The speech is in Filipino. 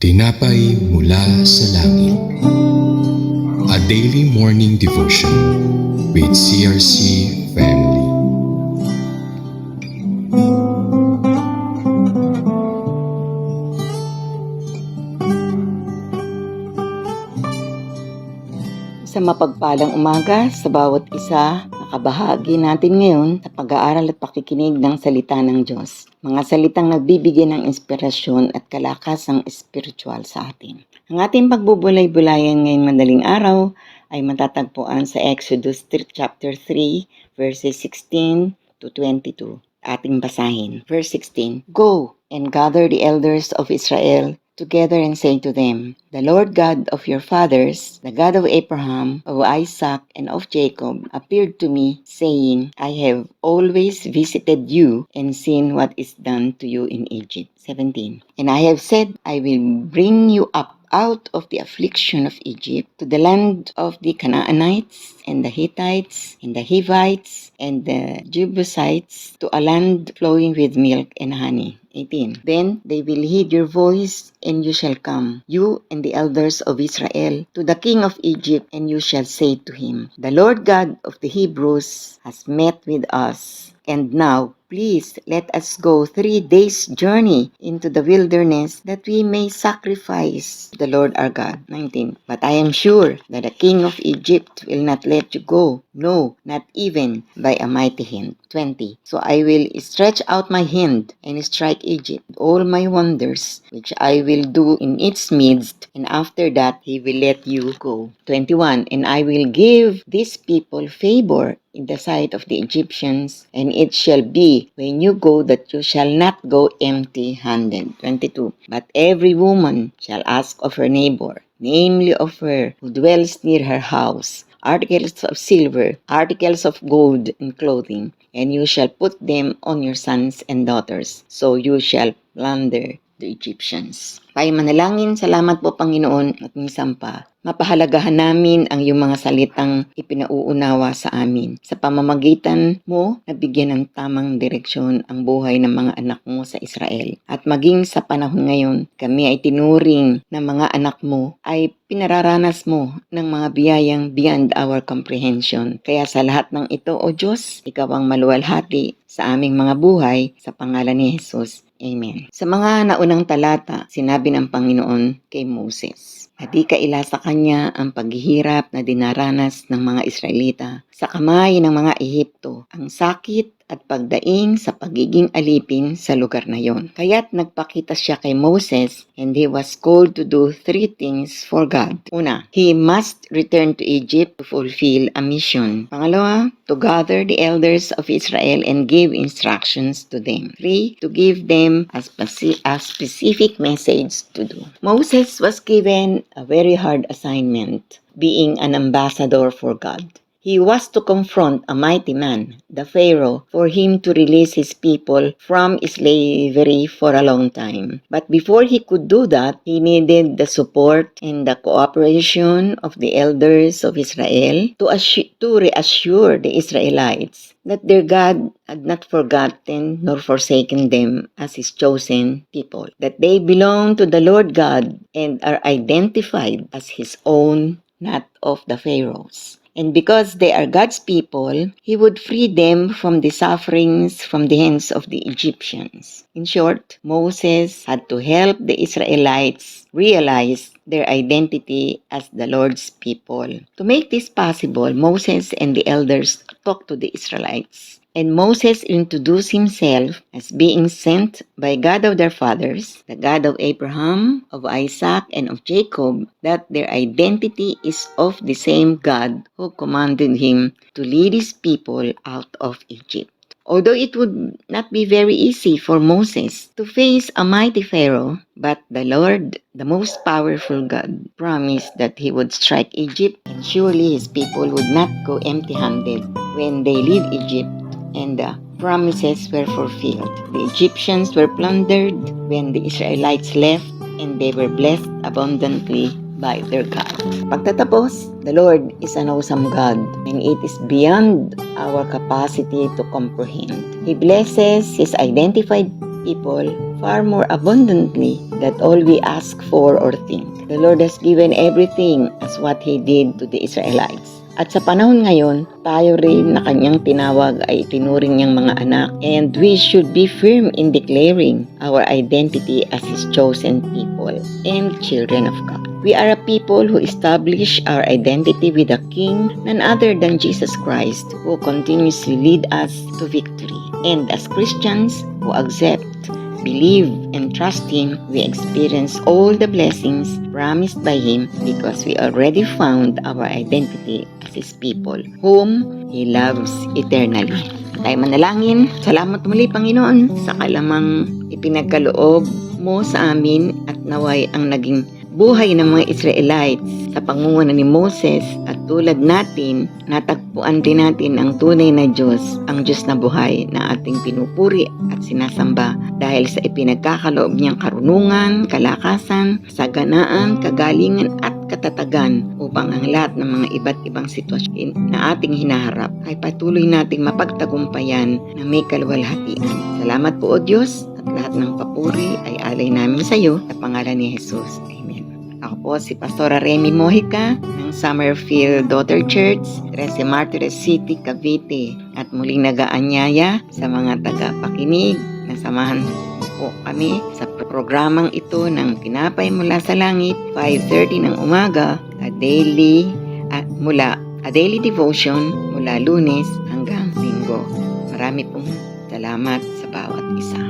Tinapay mula sa langit. A daily morning devotion with CRC family. Sa mapagpalang umaga sa bawat isa, nakabahagi natin ngayon sa pag-aaral at pakikinig ng salita ng Diyos. Mga salitang nagbibigay ng inspirasyon at kalakasang espiritual sa atin. Ang ating pagbubulay-bulayan ngayong madaling araw ay matatagpuan sa Exodus chapter 3, verses 16 to 22. Ating basahin. Verse 16, Go and gather the elders of Israel together and say to them, The Lord God of your fathers, the God of Abraham, of Isaac, and of Jacob, appeared to me, saying, I have always visited you and seen what is done to you in Egypt. 17. And I have said, I will bring you up out of the affliction of Egypt to the land of the Canaanites and the Hittites and the Hivites and the Jebusites, to a land flowing with milk and honey. 18. Then they will heed your voice, and you shall come, you and the elders of Israel, to the king of Egypt, and you shall say to him, The Lord God of the Hebrews has met with us. And now, please let us go 3 days' journey into the wilderness, that we may sacrifice the Lord our God. 19. But I am sure that the king of Egypt will not let you go, no, not even by a mighty hand. 20. So I will stretch out my hand and strike Egypt with all my wonders, which I will do in its midst, and after that he will let you go. 21. And I will give this people favor in the sight of the Egyptians, and it shall be when you go that you shall not go empty-handed. 22. But every woman shall ask of her neighbor, namely of her who dwells near her house, articles of silver, articles of gold, and clothing, and you shall put them on your sons and daughters, so you shall plunder the Egyptians. Pay manalangin, salamat po Panginoon, at minsan pa, mapahalagahan namin ang iyong mga salitang ipinauunawa sa amin. Sa pamamagitan mo, nabigyan ng tamang direksyon ang buhay ng mga anak mo sa Israel. At maging sa panahon ngayon, kami ay tinuring na mga anak mo ay pinararanas mo ng mga biyayang beyond our comprehension. Kaya sa lahat ng ito, O Diyos, Ikaw ang maluwalhati sa aming mga buhay, sa pangalan ni Jesus. Amen. Sa mga naunang talata, sinabi ng Panginoon kay Moses, di kaila sa kanya ang paghihirap na dinaranas ng mga Israelita sa kamay ng mga Ehipto, ang sakit at pagdaing sa pagiging alipin sa lugar na yon. Kaya't nagpakita siya kay Moses, and he was called to do 3 things for God. Una, he must return to Egypt to fulfill a mission. Pangalawa, to gather the elders of Israel and give instructions to them. 3, to give them a specific message to do. Moses was given a very hard assignment, being an ambassador for God. He was to confront a mighty man, the Pharaoh, for him to release his people from slavery for a long time. But before he could do that, he needed the support and the cooperation of the elders of Israel to reassure the Israelites that their God had not forgotten nor forsaken them as his chosen people, that they belong to the Lord God and are identified as his own, not of the Pharaohs. And because they are God's people, He would free them from the sufferings from the hands of the Egyptians. In short, Moses had to help the Israelites realize their identity as the Lord's people. To make this possible, Moses and the elders talked to the Israelites. And Moses introduced himself as being sent by God of their fathers, the God of Abraham, of Isaac, and of Jacob, that their identity is of the same God who commanded him to lead his people out of Egypt. Although it would not be very easy for Moses to face a mighty Pharaoh, but the Lord, the most powerful God, promised that He would strike Egypt, and surely His people would not go empty-handed when they leave Egypt, and the promises were fulfilled. The Egyptians were plundered when the Israelites left, and they were blessed abundantly by their God. Pagtatapos, the Lord is an awesome God, and it is beyond our capacity to comprehend. He blesses His identified people far more abundantly that all we ask for or think. The Lord has given everything as what He did to the Israelites. At sa panahon ngayon, tayo rin na kanyang tinawag ay tinuring niyang mga anak, and we should be firm in declaring our identity as His chosen people and children of God. We are a people who establish our identity with a King, none other than Jesus Christ, who continuously lead us to victory. And as Christians who accept, believe, and trust Him, we experience all the blessings promised by Him because we already found our identity as His people, whom He loves eternally. Tayo manalangin. Salamat muli, Panginoon, sa kalamang ipinagkaloob mo sa amin at naway ang naging buhay ng mga Israelites sa pangunguna ni Moses at tulad natin, natagpuan din natin ang tunay na Diyos, ang Diyos na buhay na ating pinupuri at sinasamba dahil sa ipinagkakaloob niyang karunungan, kalakasan, kasaganaan, kagalingan at katatagan upang ang lahat ng mga iba't ibang sitwasyon na ating hinaharap ay patuloy nating mapagtagumpayan na may kaluwalhatian. Salamat po o Diyos at lahat ng papuri ay alay namin sa iyo sa pangalan ni Jesus. Amen. Ako po si Pastora Remy Mojica ng Summerfield Daughter Church, 13 Martires City, Cavite at muling nagaanyaya sa mga tagapakinig na samahan po kami sa programang ito ng Tinapay Mula sa Langit, 5:30 ng umaga, a daily devotion mula Lunes hanggang Linggo. Marami pong salamat sa bawat isa.